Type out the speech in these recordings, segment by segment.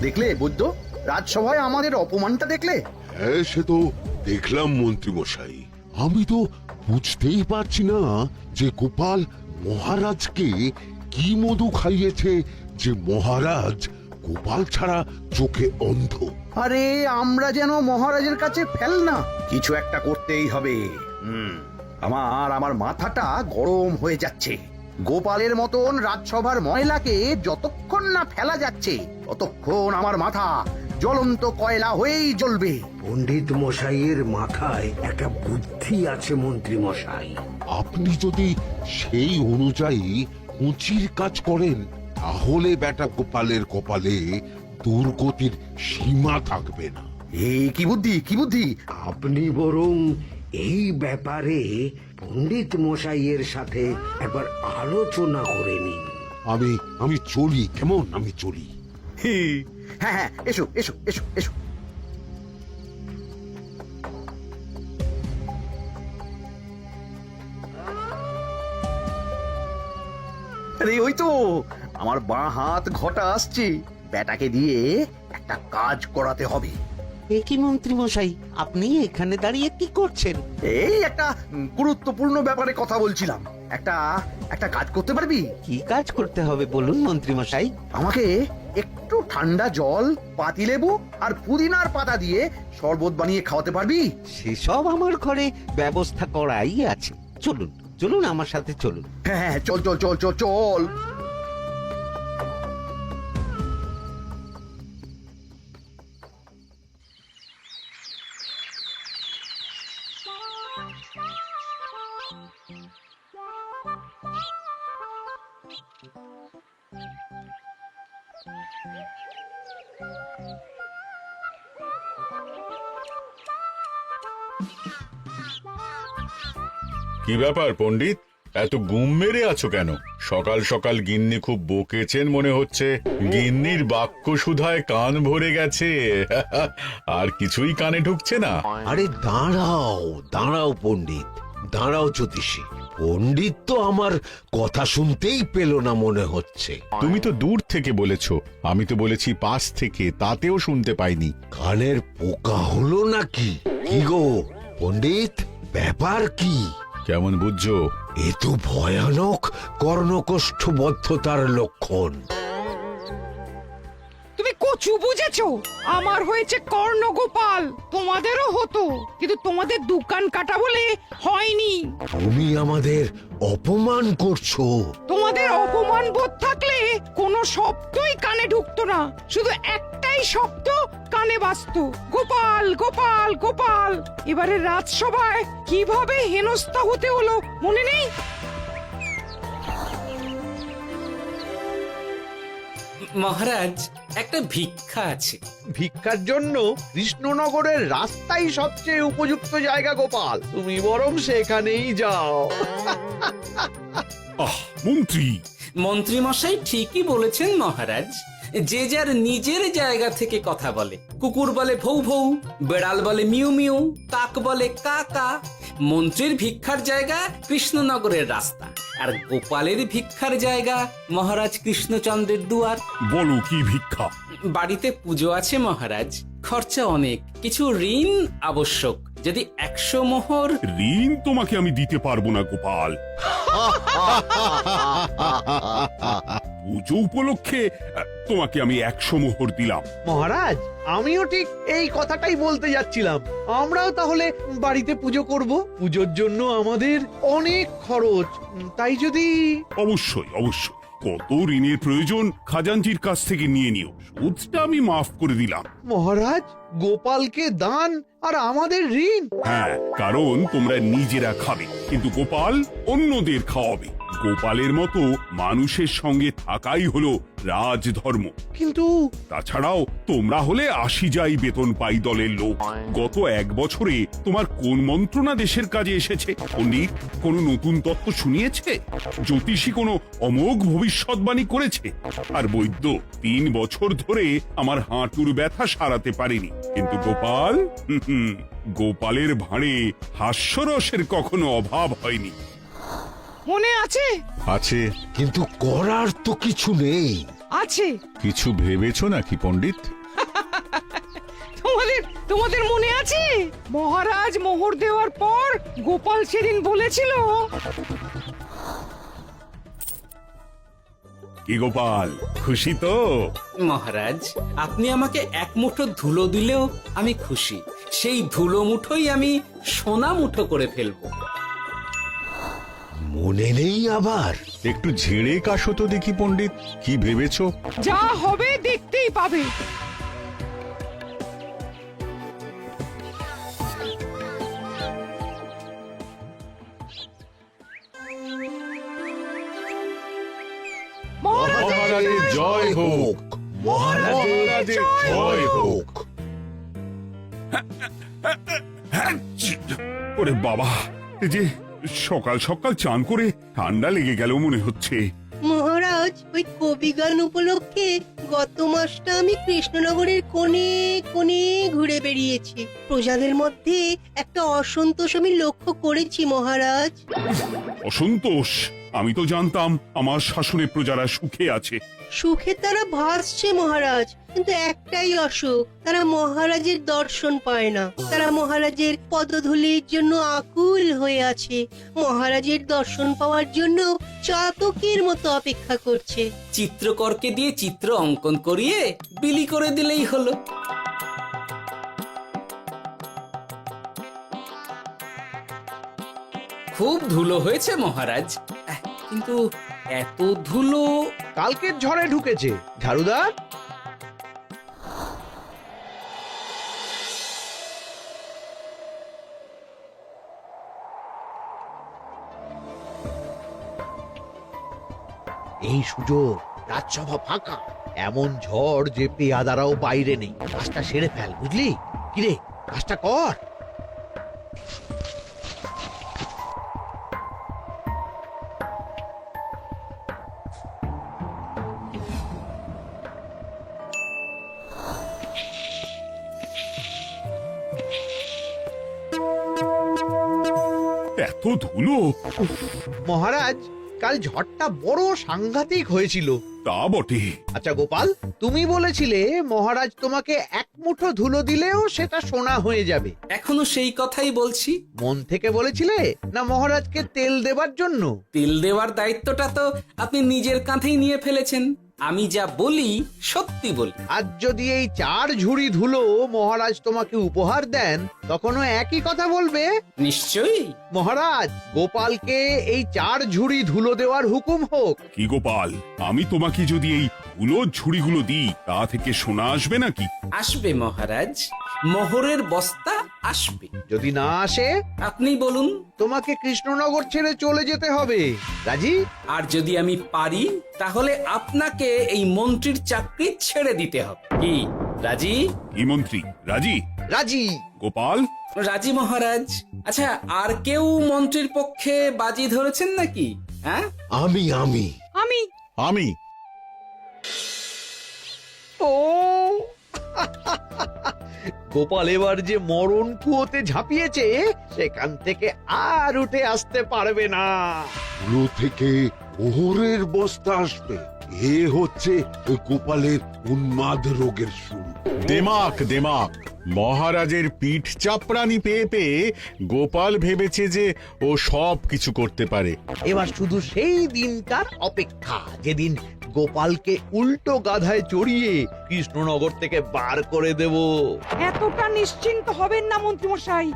দেখলে বৈদ্য, রাজসভায় আমাদের অপমানটা দেখলে? হ্যাঁ, সে তো দেখলাম মন্ত্রী মশাই। আমি তো বুঝতেই পারছি না যে গোপাল মহারাজকে কি মধু খাইয়েছে যে মহারাজ গোপাল ছাড়া চোখে অন্ধ। আরে আমরা যেন মহারাজের কাছে ফেল না, কিছু একটা করতেই হবে। আমার মাথাটা গরম হয়ে যাচ্ছে। গোপালের মতন রাজসভার ময়লাকে যতক্ষণ না ফেলা যাচ্ছে ততক্ষণ আমার মাথা জ্বলন্ত কয়লা হয়েই জ্বলবে। পণ্ডিত মশাইয়ের মাথায় একটা বুদ্ধি আছে মন্ত্রী মশাই। আপনি যদি সেই অনুযায়ী উঁচির কাজ করেন তাহলে বেটা গোপালের কপালে দুর্গতির সীমা থাকবে না। এই কি বুদ্ধি, কি বুদ্ধি? আপনি বরং এই ব্যাপারে পণ্ডিত মশাইয়ের সাথে একবার আলোচনা করে নিন। আমি চলি, কেমন? আমি চলি। হ্যাঁ হ্যাঁ, এসো এসো এসো এসো। আরে ওই তো আমার বাঁ হাত ঘটা আসছে, বেটাকে দিয়ে একটা কাজ করাতে হবে। এ কি মন্ত্রী মশাই, আপনি এখানে দাঁড়িয়ে কি করছেন? এই একটা গুরুত্বপূর্ণ ব্যাপারে কথা বলছিলাম। একটা একটা কাজ করতে পারবি? কি কাজ করতে হবে বলুন মন্ত্রী মশাই। আমাকে একটু ঠান্ডা জল, পাতিলেবু আর পুদিনার পাতা দিয়ে শরবত বানিয়ে খাওয়াতে পারবি? সেসব আমার ঘরে ব্যবস্থা করাই আছে। চলুন চলুন, আমার সাথে চলুন। হ্যাঁ হ্যাঁ, চল চল চল চল চল। কি ব্যাপার পণ্ডিত, এত গুম মেরে আছো কেন? সকাল সকাল গিন্নি খুব বকেছেন মনে হচ্ছে। গিন্নির বাক্য সুধায় কান ভরে গেছে, আর কিছুই কানে ঢুকছে না। আরে দাঁড়াও দাঁড়াও পণ্ডিত, দাঁড়াও জ্যোতিষী। পণ্ডিত তো আমার কথা শুনতেই পেল না মনে হচ্ছে। তুমি তো দূর থেকে বলেছো, আমি তো বলেছি পাশ থেকে, তাতেও শুনতে পাইনি। কানের পোকা হলো নাকি? কি গো পণ্ডিত, ব্যাপার কি? কেমন বুঝছো? এ তো ভয়ানক কর্ণকোষ্ঠবদ্ধতার লক্ষণ। তুমি কচু বুঝেছো? আমার হয়েছে কর্ণগোপাল, তোমাদেরও হতো, কিন্তু তোমাদের দোকান কাটা বলে হয়নি। তুমি আমাদের অপমান করছো। তোমাদের অপমান বোধ থাকলে কোনো শব্দই কানে ঢুকতো না, শুধু একটাই শব্দ কানে বাজতো, গোপাল গোপাল গোপাল। এবারে রাজসভায় কিভাবে হেনস্থা হতে হলো মনে নেই? মহারাজ, একটা ভিক্ষা আছে। ভিক্ষার জন্য কৃষ্ণনগরের রাস্তাই সবচেয়ে উপযুক্ত জায়গা গোপাল, তুমি বরং সেখানেই যাও। মন্ত্রী, মন্ত্রী মশাই ঠিকই বলেছেন মহারাজ। যে যার নিজের জায়গা থেকে কথা বলে। কুকুর বলে ভৌ ভৌ, বেড়াল বলে মিউ মিউ, কাক বলে কা কা। মন্ত্রীর ভিক্ষার জায়গা কৃষ্ণনগরের রাস্তা, আর গোপালের ভিক্ষার জায়গা মহারাজ কৃষ্ণচন্দ্রের দুয়ার। বলো কি ভিক্ষা? বাড়িতে পুজো আছে মহারাজ, খরচা অনেক, কিছু ঋণ আবশ্যক। যদি 100 মোহর। ঋণ তোমাকে আমি দিতে পারবো না গোপাল। পুজো উপলক্ষে তোমাকে আমি 100 মোহর দিলাম। মহারাজ, আমিও ঠিক এই কথাটাই বলতে যাচ্ছিলাম। আমরাও তাহলে বাড়িতে পুজো করব। পুজোর জন্য আমাদের অনেক খরচ, তাই যদি... অবশ্যই অবশ্যই, কত ঋণের প্রয়োজন খাজাঞ্চির কাছ থেকে নিয়ে নিও, সুদটা আমি মাফ করে দিলাম। মহারাজ, গোপালকে দান আর আমাদের ঋণ? হ্যাঁ, কারণ তোমরা নিজেরা খাবে, কিন্তু গোপাল অন্যদের খাওয়াবে। গোপালের মতো মানুষের সঙ্গে থাকাই হলো রাজধর্ম। কিন্তু তাছাড়াও তোমরা হলে 80 যাই বেতন পাই দলের লোক। গত 1 বছরে তোমার কোন মন্ত্রণা দেশের কাজে এসেছে? পণ্ডিত কোনো নতুন তত্ত্ব শুনিয়েছে? জ্যোতিষী কোনো অমোঘ ভবিষ্যৎবাণী করেছে? আর বৈদ্য 3 বছর ধরে আমার হাঁটুর ব্যথা সারাতে পারেনি। কিন্তু গোপাল, গোপালের ভাঁড়ে হাস্যরসের কখনো অভাব হয়নি। মনে আছে? আছে। কিন্তু করার তো কিছু নেই। আছে। কিছু ভেবেছো নাকি পণ্ডিত? তোমাদের মনে আছে মহারাজ মোহর দেওয়ার পর গোপাল সেদিন বলেছিল, কি গোপাল, খুশি তো? মহারাজ, আপনি আমাকে এক মুঠো ধুলো দিলেও আমি খুশি। সেই ধুলো মুঠোই আমি সোনা মুঠো করে ফেলবো। মনে নেই আবার? একটু ঝেড়ে কাশো তো দেখি পণ্ডিত, কি ভেবেছো? যা হবে দেখতেই পাবে। মহারাজের জয় হোক। মহারাজের জয় হোক। ওরে বাবা, এই যে সকাল সকাল চান করে ঠান্ডা লেগে গেল মনে হচ্ছে। মহারাজ, ওই কবি গান উপলক্ষে গত মাসটা আমি কৃষ্ণনগরের কোণে কোণে ঘুরে বেরিয়েছি। প্রজাদের মধ্যে একটা অসন্তোষ আমি লক্ষ্য করেছি মহারাজ। অসন্তোষ? আমি তো জানতাম আমার শাসনে প্রজারা সুখে আছে। সুখে তারা ভাসছে মহারাজ, কিন্তু একটাই অসুখ, তারা মহারাজের দর্শন পায় না। তারা মহারাজের পদধূলির জন্য আকুল হয়ে আছে, মহারাজের দর্শন পাওয়ার জন্য চাতকের মতো অপেক্ষা করছে। চিত্রকরকে দিয়ে চিত্র অঙ্কন করিয়ে বিলি করে দিলেই হলো। খুব ধুলো হয়েছে মহারাজ, কিন্তু এত ধুলো কালকের ঝড়ে ঢুকেছে। ঝাড়ুদার, এই সুযোগ, রাজসভা ফাঁকা, এমন ঝড় যে পেয়াদারাও বাইরে নেই। কাজটা সেরে ফেল, বুঝলি? কিরে, কাজটা কর। এত ধুলো! উফ, মহারাজ, কাল ঝড়টা বড় সাংঘাতিক হয়েছিল। তা বটে। আচ্ছা গোপাল, তুমি বলেছিলে মহারাজ তোমাকে এক মুঠো ধুলো দিলেও সেটা সোনা হয়ে যাবে। এখনো সেই কথাই বলছি। মন থেকে বলেছিলে না মহারাজকে তেল দেবার জন্য? তেল দেওয়ার দায়িত্বটা তো আপনি নিজের কাঁধেই নিয়ে ফেলেছেন। আমি যা বলি সত্যি বলি। আজ যদি এই 4 ঝুড়ি ধুলো মহারাজ তোমাকে উপহার দেন, তখনও একই কথা বলবে? নিশ্চয়ই। মহারাজ, গোপালকে এই 4 ঝুড়ি ধুলো দেওয়ার হুকুম হোক। কি গোপাল, আমি তোমাকে যদি এই ধুলোর ঝুড়িগুলো দিই, তা থেকে সোনা আসবে নাকি? আসবে মহারাজ, মোহরের বস্তা আসবে। যদি না আসে, আপনি বলুন। তোমাকে কৃষ্ণনগর ছেড়ে চলে যেতে হবে। রাজি? আর যদি আমি পারি, তাহলে আপনাকে এই মন্ত্রীর চাকরি ছেড়ে দিতে হবে। কি রাজি? কি মন্ত্রী, রাজি? রাজি। গোপাল? রাজি মহারাজ। আচ্ছা, আর কেউ মন্ত্রীর পক্ষে বাজি ধরেছেন নাকি? হ্যাঁ, আমি আমি আমি আমি। ও গোপাল এবার যে মরণ কুয়োতে ঝাঁপিয়েছে, সেখান থেকে আর উঠে আসতে পারবে না। ধুলো থেকে মোহরের বস্তা আসবে, এ হচ্ছে গোপালের উন্মাদ রোগের শুরু। দেমাক দেমাক, মহারাজের পিঠ চাপড়ানি পেয়ে পেয়ে গোপাল ভেবেছে যে ও সব কিছু করতে পারে। এবার শুধু সেই দিনটার অপেক্ষা, যেদিন গোপালকে উল্টো গাধায় চড়িয়ে কৃষ্ণনগর থেকে বার করে দেব। এতটা নিশ্চিন্ত হবেন না মন্ত্রীমশাই।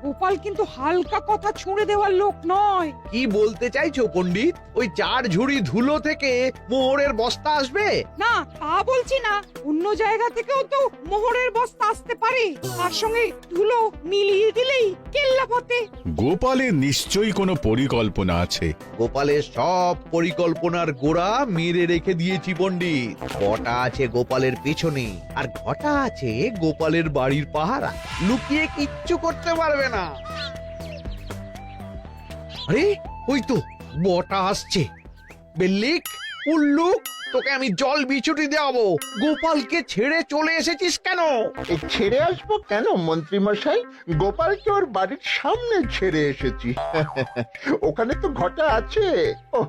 গোপাল কিন্তু হালকা কথা ছুঁড়ে দেওয়ার লোক নয়। কি বলতে চাইছো পণ্ডিত? ওই 4 ঝুড়ি ধুলো থেকে মোহরের বস্তা আসবে? না, তা বলছি না। অন্য জায়গা থেকেও তো মোহরের বস্তা আসতে পারে। তার সঙ্গে ধুলো মিলিয়ে দিলেই কেল্লা ফতে। গোপালের নিশ্চয়ই কোনো পরিকল্পনা আছে। গোপালের সব পরিকল্পনার গোড়া মেরে রেখে দিয়েছি পণ্ডিত। ঘটা আছে গোপালের পেছনে, আর ঘটা আছে গোপালের বাড়ির পাহারা। লুকিয়ে কিচ্ছু করতে পারবে না। আরে ওই তো বটা আসছে। বেল্লিক, উল্লুক, তোকে আমি জল বিছুটি দেওয়াবো। গোপালকে ছেড়ে চলে এসেছিস কেন? ছেড়ে আসবো কেন মন্ত্রী মশাই? গোপালকে ওর বাড়ির সামনে ছেড়ে এসেছি। ওখানে তো ঘটা আছে। ও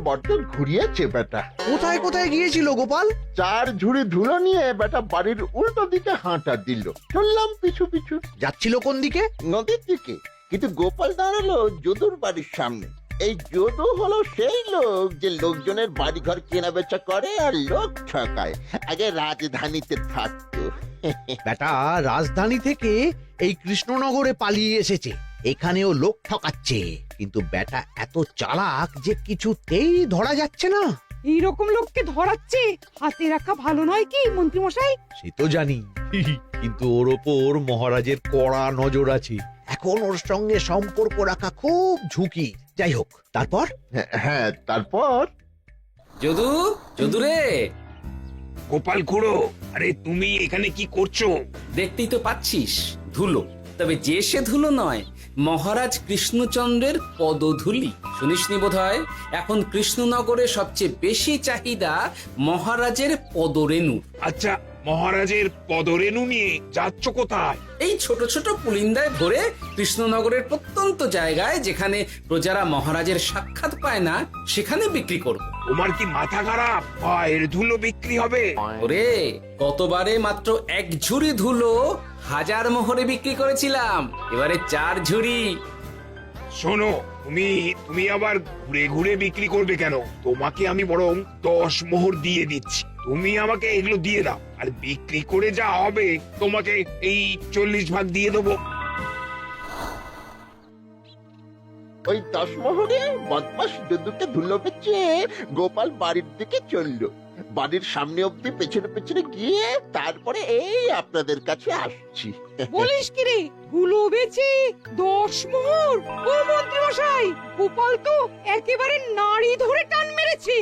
বড্ড ঘুরিয়েছে বেটা। কোথায় কোথায় গিয়েছিল গোপাল? 4 ঝুড়ি ধুলো নিয়ে বেটা বাড়ির উল্টো দিকে হাঁটা দিল। চললাম পিছু পিছু। যাচ্ছিল কোন দিকে? নদীর দিকে। কিন্তু গোপাল দাঁড়ালো যদুর বাড়ির সামনে। এই যদু হলো সেই লোক যে লোকজনের বাড়িঘর কেনা বেচা করে আর লোক ঠকায়। আগে রাজধানীতে থাকতো। বেটা রাজধানী থেকে এই কৃষ্ণনগরে পালিয়ে এসেছে, এখানেও লোক ঠকাচ্ছে। কিন্তু বেটা এত চালাক যে কিছুতেই ধরা যাচ্ছে না। এইরকম লোককে ধরাচ্ছে হাতে রাখা ভালো নয় কি মন্ত্রী মশাই? সে তো জানি, কিন্তু ওর ওপর মহারাজের কড়া নজর আছে। এখন ওর সঙ্গে সম্পর্ক রাখা খুব ঝুঁকি। যাই হোক, তারপর? হ্যাঁ তারপর যদু, যদু রে, গোপাল খুড়ো, আরে তুমি এখানে কি করছো? দেখতেই তো পাচ্ছিস ধুলো। তবে যে সে ধুলো নয়, মহারাজ কৃষ্ণচন্দ্রের পদধূলি। শুনিসনি বোধহয় এখন কৃষ্ণনগরে সবচেয়ে বেশি চাহিদা মহারাজের পদরেণু। আচ্ছা, মহারাজের পদরেণু নিয়ে যাচ্ছ কোথায়? এই ছোট ছোট পুলিন্দায় ভরে কৃষ্ণনগরের প্রত্যন্ত জায়গায় যেখানে প্রজারা মহারাজের সাক্ষাৎ পায় না সেখানে বিক্রি করব। তোমার কি মাথা খারাপ? পায়ের ধুলো বিক্রি হবে? ওরে, গতবারে মাত্র 1 ঝুড়ি ধুলো 1000 মোহরে বিক্রি করেছিলাম, এবারে 4 ঝুড়ি। শোনো, তুমি আবার ঘুরে ঘুরে বিক্রি করবে কেন? তোমাকে আমি বরং 10 মোহর দিয়ে দিচ্ছি। তুমি আমাকে এগুলো দিয়ে দাও, আর বিক্রি করে যা হবে তোমাকে এই 40 ভাগ দিয়ে দেবো। ওই 10 মোহরে বদমাস যদুকে ধুলো বেচে গোপাল বাড়ির দিকে চললো। বাড়ির সামনে অব্দি পেছনে পেছনে গিয়ে তারপরে এই আপনাদের কাছে আসছি। বলিস কি রে, ধুলো বেচে 10 মোহর? ও মন্ত্রী মশাই, গোপাল তো একেবারে নাড়ি ধরে টান মেরেছে।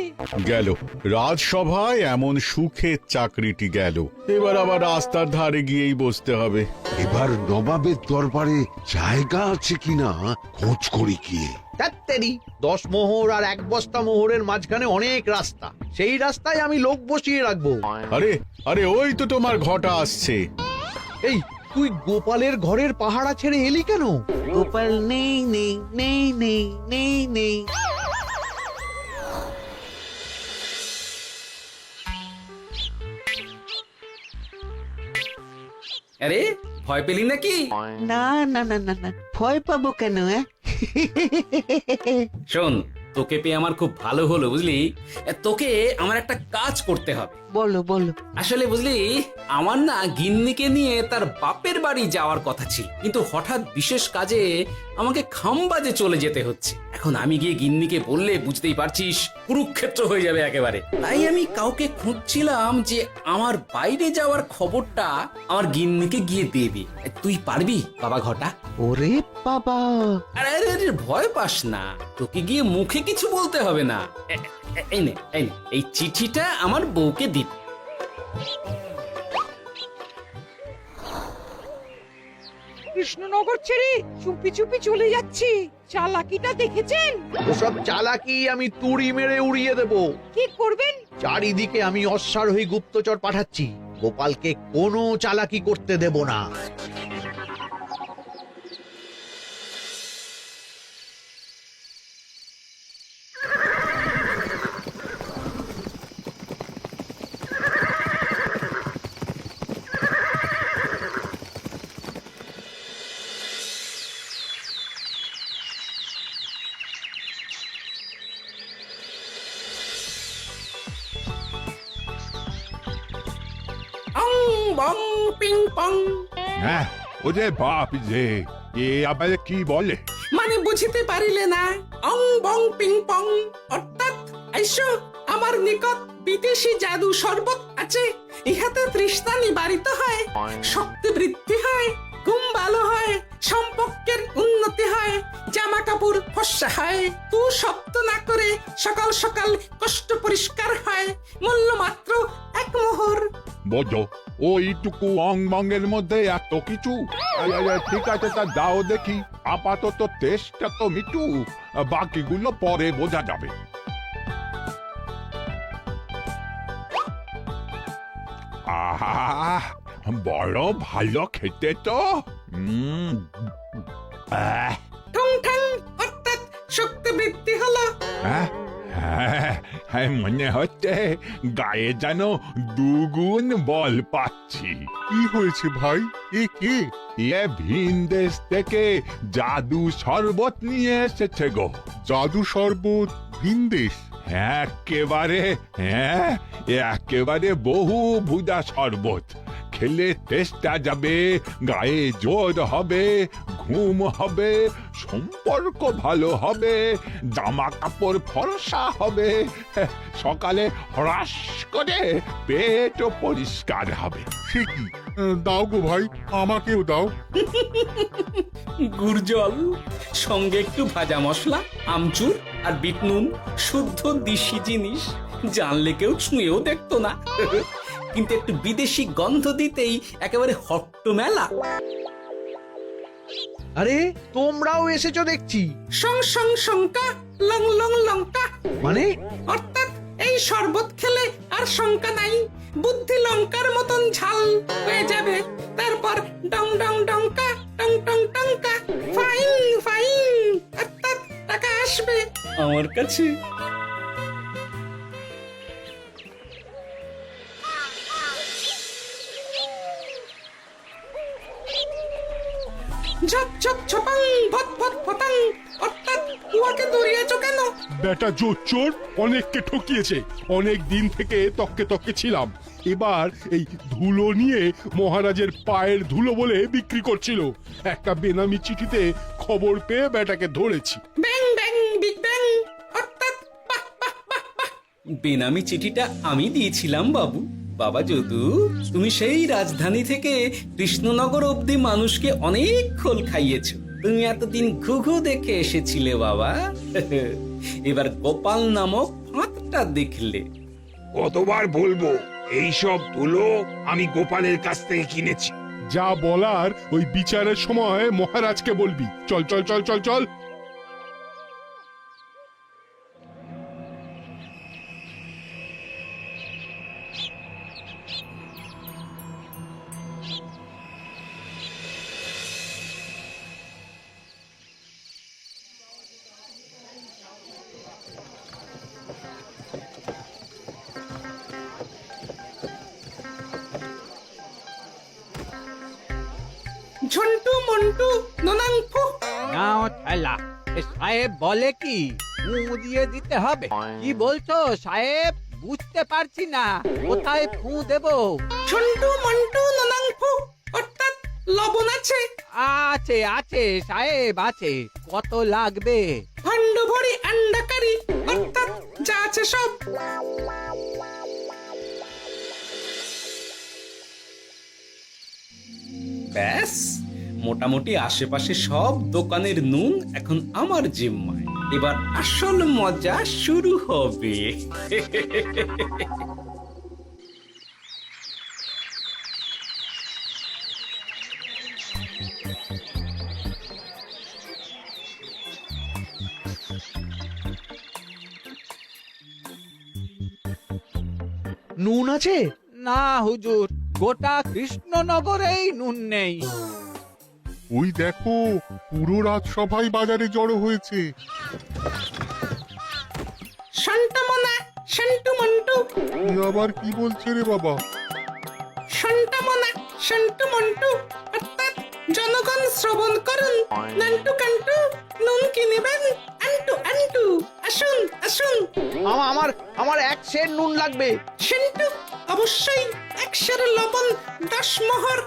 গেল রাজসভায় এমন সুখের চাকরিটি গেল। এবার আবার রাস্তার ধারে গিয়েই বসতে হবে। এবার নবাবের দরবারে জায়গা আছে কিনা খোঁজ করি গিয়ে। তাত্তেরি 10 মোহর আর 1 বস্তা মোহরের মাঝখানে অনেক রাস্তা, সেই রাস্তায় আমি লোক বসিয়ে রাখবো। আরে আরে, ওই তো তোমার ঘটা আসছে। এই তুই গোপালের ঘরের পাহারা ছেড়ে এলি কেন? গোপাল নেই নেই নেই নেই নেই নেই। আরে, ভয় পেলি নাকি? না না না না না, ভয় পাবো কেন? শোন, তোকে পেয়ে আমার খুব ভালো হলো বুঝলি। তোকে আমার একটা কাজ করতে হবে। বলো বলো। আসলে বুঝলি, আমার না গিন্নিকে নিয়ে তার বাপের বাড়ি যাওয়ার কথা ছিল, কিন্তু হঠাৎ বিশেষ কাজে আমাকে খামবাজে চলে যেতে হচ্ছে। এখন আমি গিয়ে গিন্নিকে বললে বুঝতেই পারছিস কুরুক্ষেত্র হয়ে যাবে একেবারে। তাই আমি কাউকে খুঁজছিলাম যে আমার বাইরে যাওয়ার খবরটা আমার গিন্নিকে গিয়ে দেবে। তুই পারবি বাবা ঘটা? ওরে বাবা, আরে আরে আরে, ভয় পাস না, তোকে গিয়ে মুখে কিছু বলতে হবে না। এই নে, এই চিঠিটা আমার বউকে দিবি। কৃষ্ণনগর ছেড়ে চুপি চুপি চলে যাচ্ছি, চালাকিটা দেখেছেন? ওসব চালাকি আমি তুড়ি মেরে উড়িয়ে দেব। কি করবেন? চারিদিকে আমি অশ্বারোহী গুপ্তচর পাঠাচ্ছি, গোপালকে কোনো চালাকি করতে দেব না। অং বং পিং পং। হ্যাঁ, ওরে বাপ যে, এ আবার কি বলে? মানে বুঝিতে পারিলে না? অং বং পিং পং অর্থাৎ আইসো আমার নিকট বিদেশি জাদু শরবত আছে। ইহাতে তৃষ্ণা নিবারিত হয়, শক্তি বৃদ্ধি হয়, ঘুম ভালো হয়, সম্পর্কের উন্নতি হয়, জামা কাপড় ফর্সা হয়, তু শব্দ না করে সকাল সকাল কষ্ট পরিষ্কার হয়। মূল্য মাত্র 1 মোহর। বোঝো, ওইটুকু অং বঙ্গের মধ্যে এত কিছু? ঠিক আছে, তা দাও দেখি। আপাতত টেস্টটা তো মিটু, বাকিগুলো পরে বোঝা যাবে। আহ বড় ভালো খেতে তো আহ, ঠং ঠং অর্থাৎ শক্তি বৃদ্ধি হলো। হ্যাঁ, হ্যাঁ, মনে হচ্ছে গায়ে যেন দুগুণ বল পাচ্ছি। কি হয়েছে ভাই? এ কে? এ ভিন দেশ থেকে জাদু শরবত নিয়ে এসেছে গো। জাদু শরবত ভিন দেশ? একেবারে বহু ভুজা শরবত। খেলে তেষ্টা যাবে, গায়ে জোর হবে, ঘুম হবে, সম্পর্ক ভালো হবে, জামা কাপড় ফর্সা হবে, সকালে হ্রাস করে পেটও পরিষ্কার হবে। সে কি? দাও গো ভাই, আমাকেও দাও। গুড় জল, সঙ্গে একটু ভাজা মশলা, আমচুর আর বিট নুন, শুদ্ধ দেশি জিনিস। জানলে কেউ ছুঁয়েও দেখতো না, কিন্তু একটু বিদেশি গন্ধ দিতেই একেবারে হট্ট মেলা। আরে তোমরাও এসেছো দেখছি। সং সং শঙ্কা লং লং লঙ্কা, মানে অর্থাৎ এই শরবত খেলে আর শঙ্কা নাই, বুদ্ধি লঙ্কার মতন ঝাল হয়ে যাবে। তারপর ডং ডং ডঙ্কা টং টং টঙ্কা, ফাইন ফাইন, অর্থাৎ টাকা আসবে আমার কাছে। ঝপ ঝপ ছপাং ভট ভট ফটাং, অর্থাৎ উহাকে দৌড়িয়েছো কেন? বেটা জোচ্চোর অনেককে ঠকিয়েছে। অনেক দিন থেকে তককে তককে ছিলাম। এবার এই ধুলো নিয়ে মহারাজের পায়ের ধুলো বলে বিক্রি করছিল। একটা বেনামি চিঠিতে খবর পেয়ে বেটাকে ধরেছি। ব্যাং ব্যাং বিগ ব্যাং, অর্থাৎ বাহ বাহ বাহ বাহ। বেনামি চিঠিটা আমি দিয়েছিলাম বাবু। বাবা যদু, তুমি সেই রাজধানী থেকে কৃষ্ণনগর অবধি মানুষকে অনেক খোল খাইয়েছো। তুমি এতদিন ঘুঘু দেখে এসেছিলে বাবা, এবার গোপাল নামক ফাঁকটা দেখলে। কতবার বলবো এইসব ধুলো আমি গোপালের কাছ থেকে কিনেছি। যা বলার ওই বিচারের সময় মহারাজকে বলবি। চল চল চল চল চল। ঝন্টু মন্টু ননাংফু। নাও ঠেলা। সাহেব বলে কি ফু দিয়ে দিতে হবে? কি বলছো সাহেব? বুঝতে পারছি না, কোথায় ফু দেব? ঝন্টু মন্টু ননাংফু, অর্থাৎ লবণ আছে? আছে আছে সাহেব আছে। কত লাগবে? ভান্ড ভরি আন্ডাকারি, অর্থাৎ যা আছে সব। ব্যাস, মোটামুটি আশেপাশে সব দোকানের নুন এখন আমার জিম্মায়। এবার আসল মজা শুরু হবে। নুন আছে? না হুজুর, গোটা কৃষ্ণনগরেই নুন নেই। ওই দেখো, পুরো রাজসভাই বাজারে জড়ো হয়েছে। শান্তামনা শান্টু মন্টু, আবার কি বলছে রে বাবা? শান্তামনা শান্টু মন্টু, অর্থাৎ জনগণ শ্রবণ করুন। নান্টু কান্টু, নুন কি নেবেন? আন্টু আন্টু, আসুন আসুন। আমার আমার এক সের নুন লাগবে। সেন্টু, অবশ্যই 100 লবণ 10 মোহর।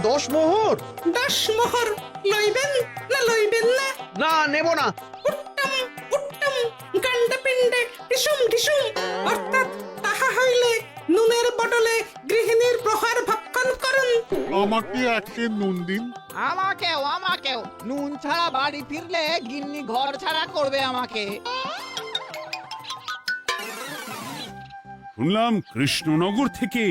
10 মোহর? 10 মোহর লইবেন না লইবেন না? না, নেব না। উত্তম উত্তম, গান্ডা পিণ্ডে টিসুম টিসুম, অর্থাৎ তাহা হইলে নুনের বদলে গৃহিণীর প্রহার ভক্ষণ করুন। আমাকে একটা নুন দিন। আমাকেও নুন ছাড়া বাড়ি ফিরলে গিন্নি ঘর ছাড়া করবে আমাকে। শুনলাম কৃষ্ণনগর থেকে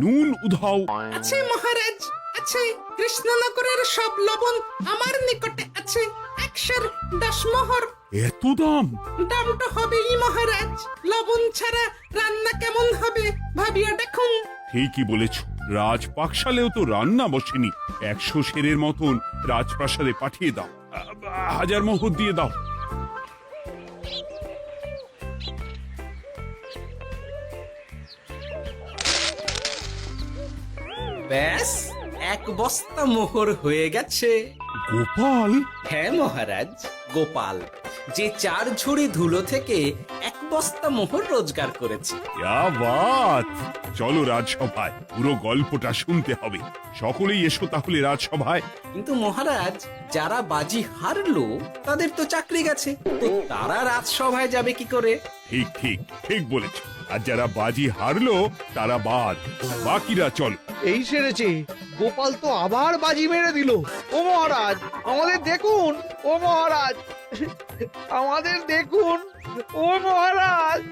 নুন উধাও। আছে মহারাজ, আছে। কৃষ্ণনগরের সব লবণ আমার নিকটে আছে। 110 মোহর। এত দাম? দাম তো হবেই মহারাজ, লবণ ছাড়া রান্না কেমন হবে ভাবিয়া দেখুন। ঠিকই বলেছ, রাজপাকশালেও তো রান্না বসেনি। 100 সেরের মতন রাজপ্রাসাদে পাঠিয়ে দাও। 1000 মোহর দিয়ে দাও। ব্যাস 1 বস্তা মোহর হয়ে গেছে। গোপাল, হ্যাঁ মহারাজ, গোপাল যে 4 ঝুড়ি ধুলো থেকে 1 বস্তা মোহর রোজগার করেছে। ইয়া বাত! চলো রাজসভায়, পুরো গল্পটা শুনতে হবে। সকলেই এসো তাহলে রাজসভায়। কিন্তু মহারাজ, যারা বাজি হারলো তাদের তো চাকরি গেছে, তো তারা রাজসভায় যাবে কি করে? ঠিক ঠিক ঠিক বলেছ। আর যারা বাজি হারলো তারা বাদ, বাকিরা চলো। এই সেরেছে, গোপাল তো আবার বাজি মেরে দিল। ও মহারাজ, আমাদের দেখুন। ও মহারাজ, আমাদের দেখুন। ও মহারাজ।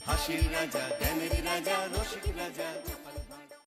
হাসির রাজা, জ্ঞানের রাজা, রসিক রাজা।